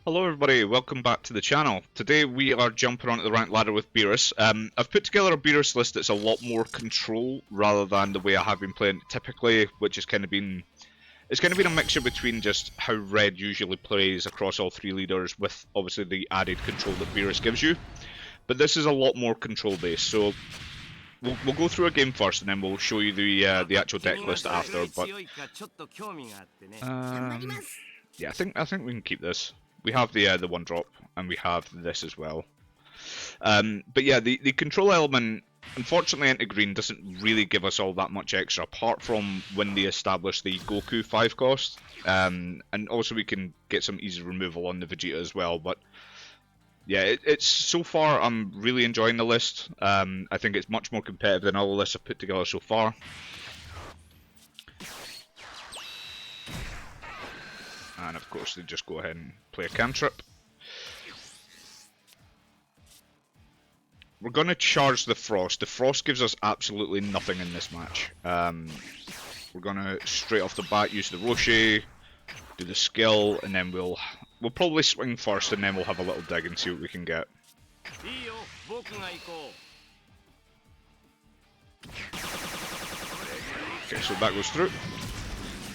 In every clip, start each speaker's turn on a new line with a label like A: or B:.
A: Hello everybody, welcome back to the channel. Today we are jumping onto the rank ladder with Beerus. I've put together a Beerus list that's a lot more control rather than the way I have been playing typically, which has kind of been a mixture between just how Red usually plays across all three leaders with obviously the added control that Beerus gives you. But this is a lot more control based, so we'll go through a game first and then we'll show you the actual deck list after. But yeah, I think we can keep this. We have the one drop, and we have this as well. But yeah, the control element, unfortunately, into green doesn't really give us all that much extra, apart from when they establish the Goku 5 cost. And also we can get some easy removal on the Vegeta as well. But yeah, it's so far I'm really enjoying the list. I think it's much more competitive than all the lists I've put together so far. And of course they just go ahead and play a cantrip. We're going to charge the Frost. The Frost gives us absolutely nothing in this match. We're going to straight off the bat use the Roshi, do the skill, and then we'll probably swing first and then we'll have a little dig and see what we can get. Okay, so that goes through.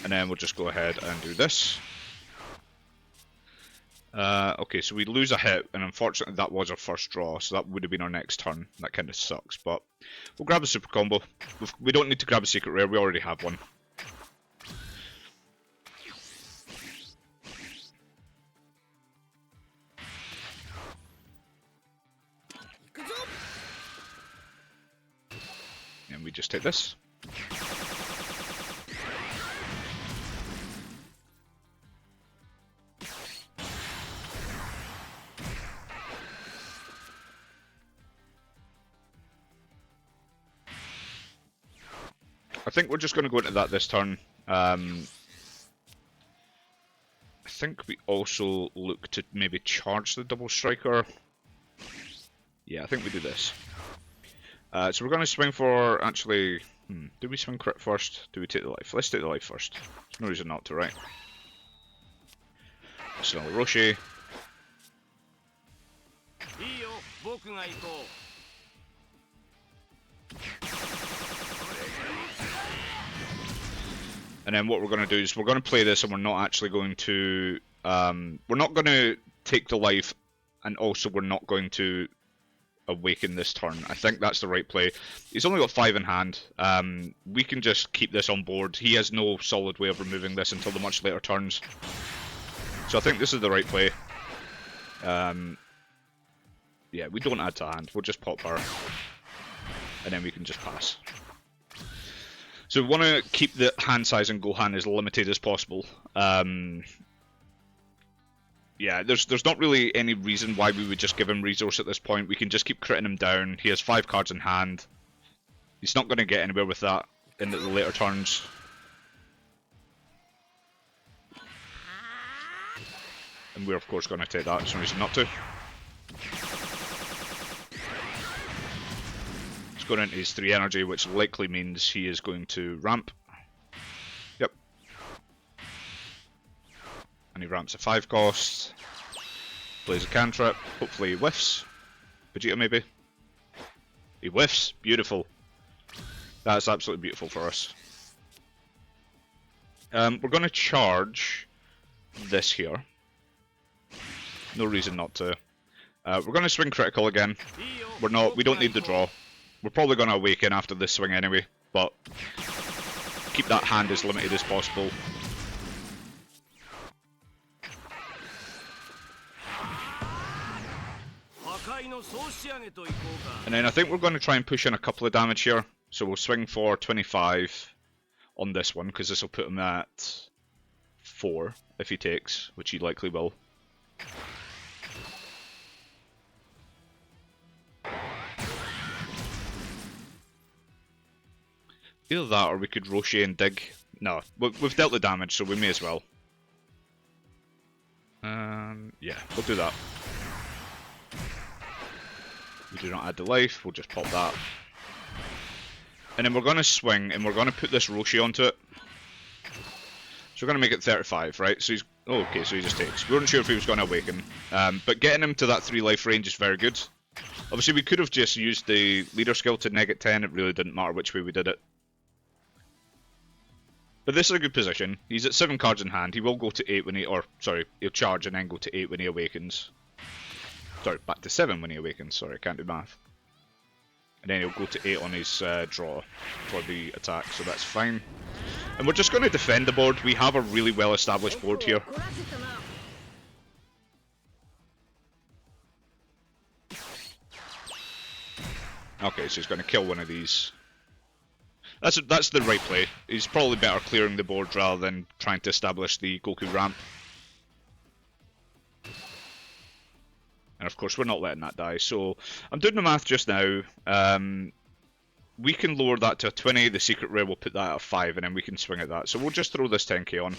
A: And then we'll just go ahead and do this. Okay, so we lose a hit, and unfortunately that was our first draw, so that would have been our next turn. That kind of sucks, but we'll grab a super combo. We don't need to grab a secret rare, we already have one. And we just take this. I think we're just going to go into that this turn. I think we also look to maybe charge the double striker. Yeah, I think we do this. So we're going to swing for, actually, do we swing crit first? Do we take the life? Let's take the life first. There's no reason not to, right? Let's another Roshi. And then what we're going to do is we're going to play this and we're not actually going to, we're not going to take the life, and also we're not going to awaken this turn. I think that's the right play. He's only got 5 in hand. We can just keep this on board. He has no solid way of removing this until the much later turns. So I think this is the right play. Yeah, we don't add to hand. We'll just pop her. And then we can just pass. So we want to keep the hand size in Gohan as limited as possible. Yeah, there's not really any reason why we would just give him resource at this point. We can just keep critting him down. He has 5 cards in hand. He's not going to get anywhere with that in the later turns. And we're of course going to take that, there's no reason not to. Going into his 3 energy, which likely means he is going to ramp. Yep. And he ramps a 5 cost. Plays a cantrip. Hopefully he whiffs. Vegeta maybe. He whiffs. Beautiful. That's absolutely beautiful for us. We're going to charge this here. No reason not to. We're going to swing critical again. We don't need the draw. We're probably going to awaken after this swing anyway, but keep that hand as limited as possible. And then I think we're going to try and push in a couple of damage here. So we'll swing for 25 on this one, because this will put him at 4 if he takes, which he likely will. Either that or we could Roshi and dig. No, we've dealt the damage, so we may as well. Yeah, we'll do that. We do not add the life, we'll just pop that. And then we're going to swing and we're going to put this Roshi onto it. So we're going to make it 35, right? So Oh, okay, so he just takes. We weren't sure if he was going to awaken. But getting him to that 3 life range is very good. Obviously, we could have just used the leader skill to negate 10. It really didn't matter which way we did it. But this is a good position. He's at 7 cards in hand. He will go to 8 when he... Or, sorry, he'll charge and then go to 8 when he awakens. Sorry, back to 7 when he awakens. Sorry, I can't do math. And then he'll go to 8 on his draw for the attack, so that's fine. And we're just going to defend the board. We have a really well-established board here. Okay, so he's going to kill one of these. That's the right play. He's probably better clearing the board rather than trying to establish the Goku ramp. And of course, we're not letting that die. So I'm doing the math just now. We can lower that to a 20. The secret rare will put that at a 5, and then we can swing at that. So we'll just throw this 10k on.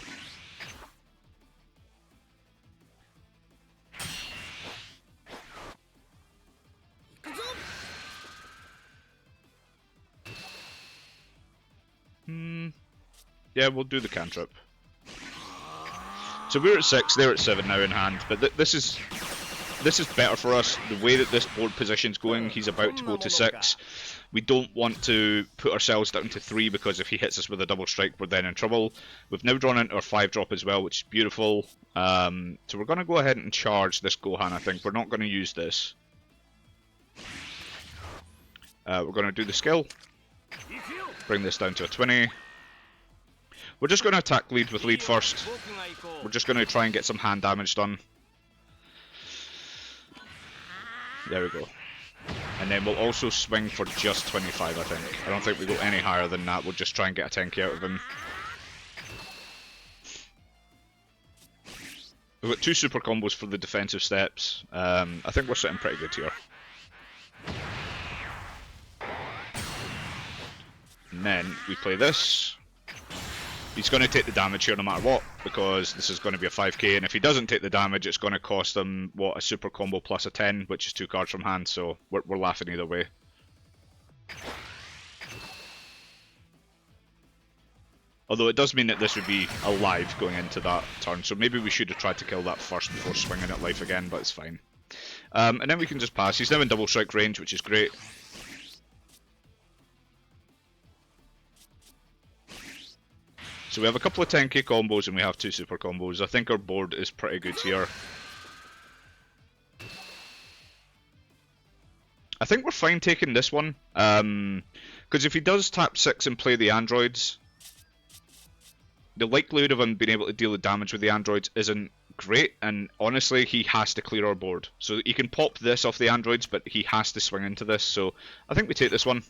A: Yeah, we'll do the cantrip. So we're at 6, they're at 7 now in hand, but this is better for us. The way that this board position's going, he's about to go to 6. We don't want to put ourselves down to 3 because if he hits us with a double strike, we're then in trouble. We've now drawn into our 5 drop as well, which is beautiful. So we're going to go ahead and charge this Gohan, I think. We're not going to use this. We're going to do the skill. Bring this down to a 20. We're just going to attack lead with lead first. We're just going to try and get some hand damage done. There we go. And then we'll also swing for just 25, I think. I don't think we go any higher than that. We'll just try and get a 10k out of him. We've got 2 super combos for the defensive steps. I think we're sitting pretty good here. And then we play this. He's going to take the damage here no matter what, because this is going to be a 5k, and if he doesn't take the damage, it's going to cost him, what, a super combo plus a 10, which is 2 cards from hand, so we're laughing either way. Although it does mean that this would be alive going into that turn, so maybe we should have tried to kill that first before swinging at life again, but it's fine. And then we can just pass. He's now in double strike range, which is great. So we have a couple of 10k combos and we have 2 super combos. I think our board is pretty good here. I think we're fine taking this one. Because if he does tap 6 and play the androids, the likelihood of him being able to deal the damage with the androids isn't great. And honestly, he has to clear our board. So he can pop this off the androids, but he has to swing into this. So I think we take this one.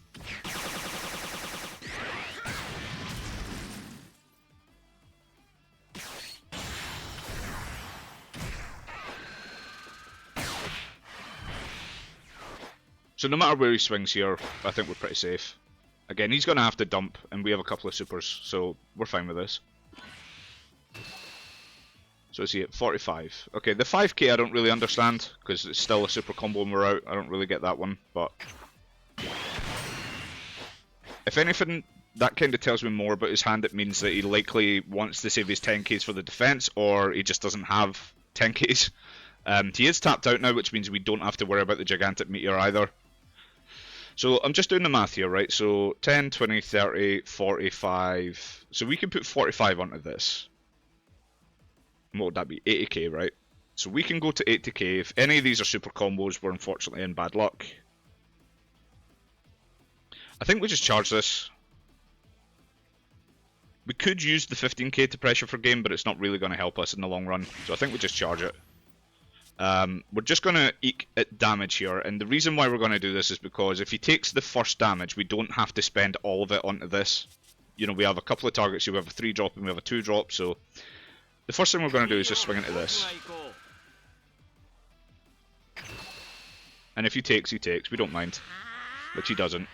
A: So no matter where he swings here, I think we're pretty safe. Again, he's going to have to dump, and we have a couple of supers, so we're fine with this. So is he at 45? Okay, the 5k I don't really understand, because it's still a super combo and we're out. I don't really get that one, but... If anything, that kind of tells me more about his hand. It means that he likely wants to save his 10ks for the defense, or he just doesn't have 10ks. He is tapped out now, which means we don't have to worry about the gigantic meteor either. So I'm just doing the math here, right? So 10, 20, 30, 45. So we can put 45 onto this. What would that be? 80k, right? So we can go to 80k. If any of these are super combos, we're unfortunately in bad luck. I think we just charge this. We could use the 15k to pressure for game, but it's not really going to help us in the long run. So I think we just charge it. We're just going to eke at damage here, and the reason why we're going to do this is because if he takes the first damage, we don't have to spend all of it onto this. You know, we have a couple of targets here, we have a 3 drop and we have a 2 drop, so the first thing we're going to do is just swing into this. And if he takes, we don't mind, which he doesn't.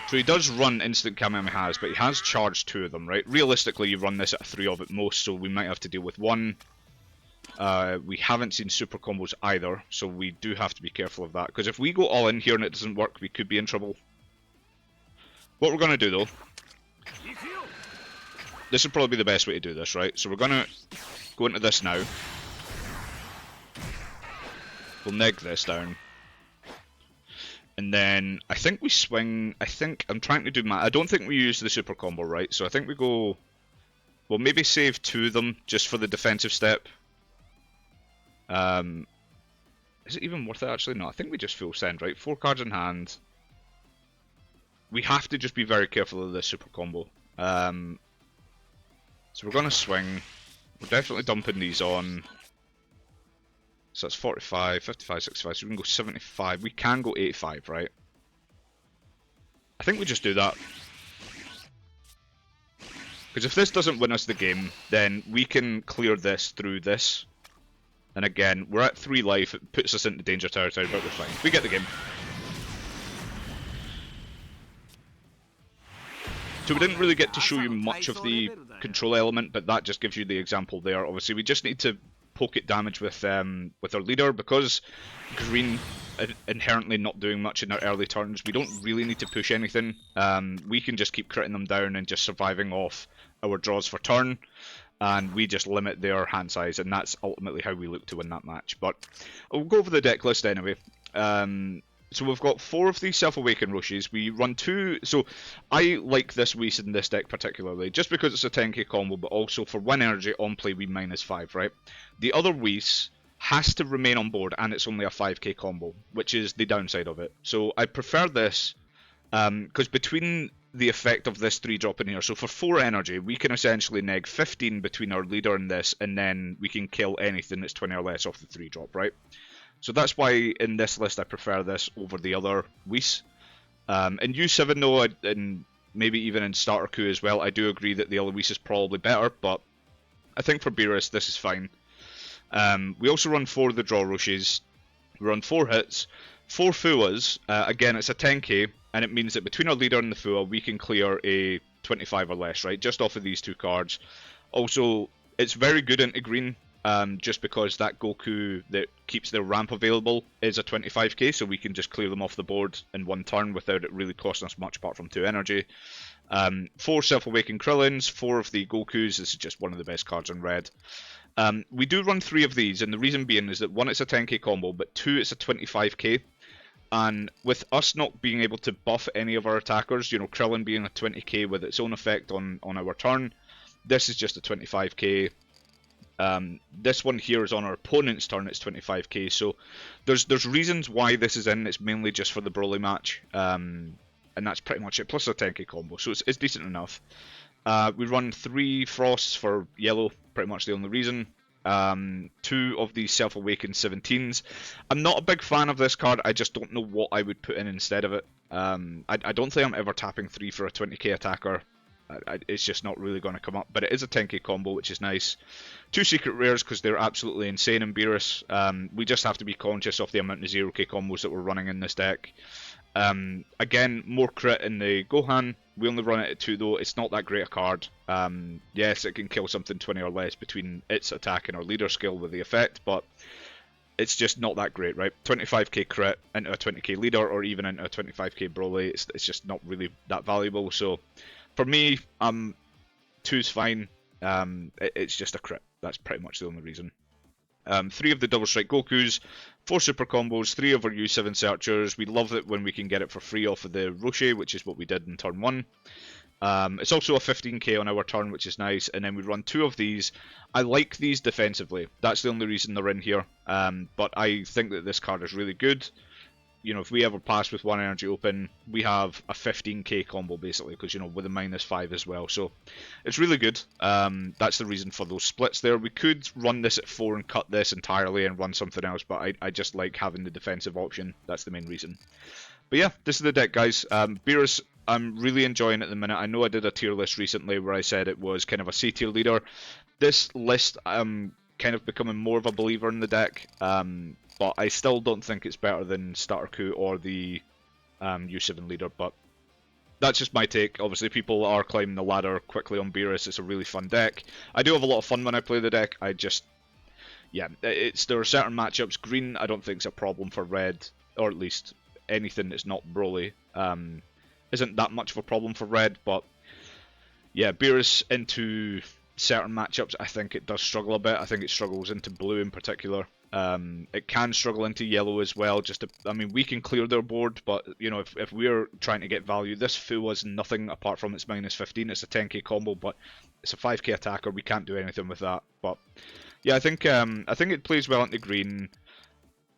A: So he does run instant Kamehamehas, but he has charged 2 of them, right? Realistically, you run this at a 3 of at most, so we might have to deal with 1. We haven't seen super combos either, so we do have to be careful of that. Because if we go all in here and it doesn't work, we could be in trouble. What we're going to do, though, this would probably be the best way to do this, right? So we're gonna go into this now. We'll neg this down. And then I think we swing. I'm trying to do I don't think we use the super combo, right? So I think we go. We'll maybe save 2 of them just for the defensive step. Is it even worth it actually? No, I think we just full send, right? 4 cards in hand. We have to just be very careful of this super combo. So we're gonna swing. We're definitely dumping these on. So that's 45, 55, 65, so we can go 75. We can go 85, right? I think we just do that. Because if this doesn't win us the game, then we can clear this through this. And again, we're at 3 life, it puts us into danger territory, but we're fine. We get the game. So we didn't really get to show you much of the control element, but that just gives you the example there. Obviously, we just need to poke it damage with our leader, because green inherently not doing much in their early turns. We don't really need to push anything. We can just keep critting them down and just surviving off our draws for turn, and we just limit their hand size, and that's ultimately how we look to win that match. But we'll go over the deck list anyway. So we've got 4 of these Self-Awaken Roshes. We run 2, so I like this Whis in this deck particularly, just because it's a 10k combo, but also for 1 energy on play we -5, right? The other Whis has to remain on board, and it's only a 5k combo, which is the downside of it. So I prefer this, because between the effect of this 3-drop in here, so for 4 energy, we can essentially neg 15 between our leader and this, and then we can kill anything that's 20 or less off the 3-drop, right? So that's why in this list I prefer this over the other Whis. In U7 though, and maybe even in starter coup as well, I do agree that the other Whis is probably better, but I think for Beerus this is fine. We also run 4 of the draw rushes. We run 4 hits, 4 Fuas. Again, it's a 10k, and it means that between our leader and the Fua, we can clear a 25 or less, right? Just off of these 2 cards. Also, it's very good into green. Just because that Goku that keeps their ramp available is a 25k, so we can just clear them off the board in 1 turn without it really costing us much apart from 2 energy. 4 Self-Awakened Krillins, 4 of the Gokus. This is just one of the best cards in red. We do run 3 of these, and the reason being is that 1, it's a 10k combo, but 2, it's a 25k. And with us not being able to buff any of our attackers, you know, Krillin being a 20k with its own effect on our turn, this is just a 25k. This one here is on our opponent's turn, it's 25k, so there's reasons why this is in. It's mainly just for the Broly match, and that's pretty much it, plus a 10k combo, so it's decent enough. We run 3 Frosts for yellow, pretty much the only reason. 2 of these Self-Awakened 17s. I'm not a big fan of this card, I just don't know what I would put in instead of it. I don't think I'm ever tapping 3 for a 20k attacker. It's just not really going to come up, but it is a 10k combo, which is nice. 2 secret rares because they're absolutely insane in Beerus. We just have to be conscious of the amount of 0k combos that we're running in this deck. Again, more crit in the Gohan. We only run it at 2 though. It's not that great a card. Yes, it can kill something 20 or less between its attack and our leader skill with the effect, but it's just not that great, right? 25k crit into a 20k leader, or even into a 25k Broly, it's just not really that valuable. So for me, 2's fine. It's just a crit. That's pretty much the only reason. 3 of the Double Strike Gokus, 4 super combos, 3 of our U7 Searchers. We love it when we can get it for free off of the Roshi, which is what we did in turn 1. It's also a 15k on our turn, which is nice, and then we run 2 of these. I like these defensively. That's the only reason they're in here, but I think that this card is really good. You know, if we ever pass with 1 energy open, we have a 15k combo basically, because, you know, with a -5 as well. So it's really good. That's the reason for those splits there. We could run this at 4 and cut this entirely and run something else, but I just like having the defensive option. That's the main reason. But yeah, this is the deck, guys. Beerus, I'm really enjoying it at the minute. I know I did a tier list recently where I said it was kind of a C tier leader. This list, I'm kind of becoming more of a believer in the deck. But I still don't think it's better than Starter Coup or the U7 leader, but that's just my take. Obviously, people are climbing the ladder quickly on Beerus. It's a really fun deck. I do have a lot of fun when I play the deck. I just, yeah, there are certain matchups. Green, I don't think is a problem for red, or at least anything that's not Broly isn't that much of a problem for red, but Yeah, Beerus into certain matchups, I think it does struggle a bit. I think it struggles into blue in particular. It can struggle into yellow as well. I mean, we can clear their board, but you know, if we're trying to get value, this Fu is nothing apart from its -15. It's a 10k combo, but it's a 5k attacker. We can't do anything with that. But yeah, I think it plays well into green.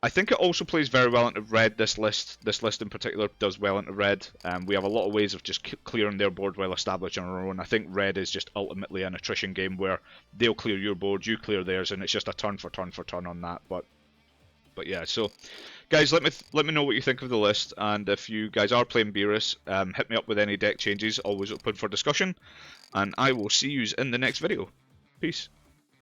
A: I think it also plays very well into red. This list in particular does well into red. We have a lot of ways of just clearing their board while establishing our own. I think red is just ultimately an attrition game where they'll clear your board, you clear theirs, and it's just a turn for turn for turn on that. But yeah, so guys, let me know what you think of the list, and if you guys are playing Beerus, hit me up with any deck changes. Always open for discussion, and I will see you in the next video. Peace.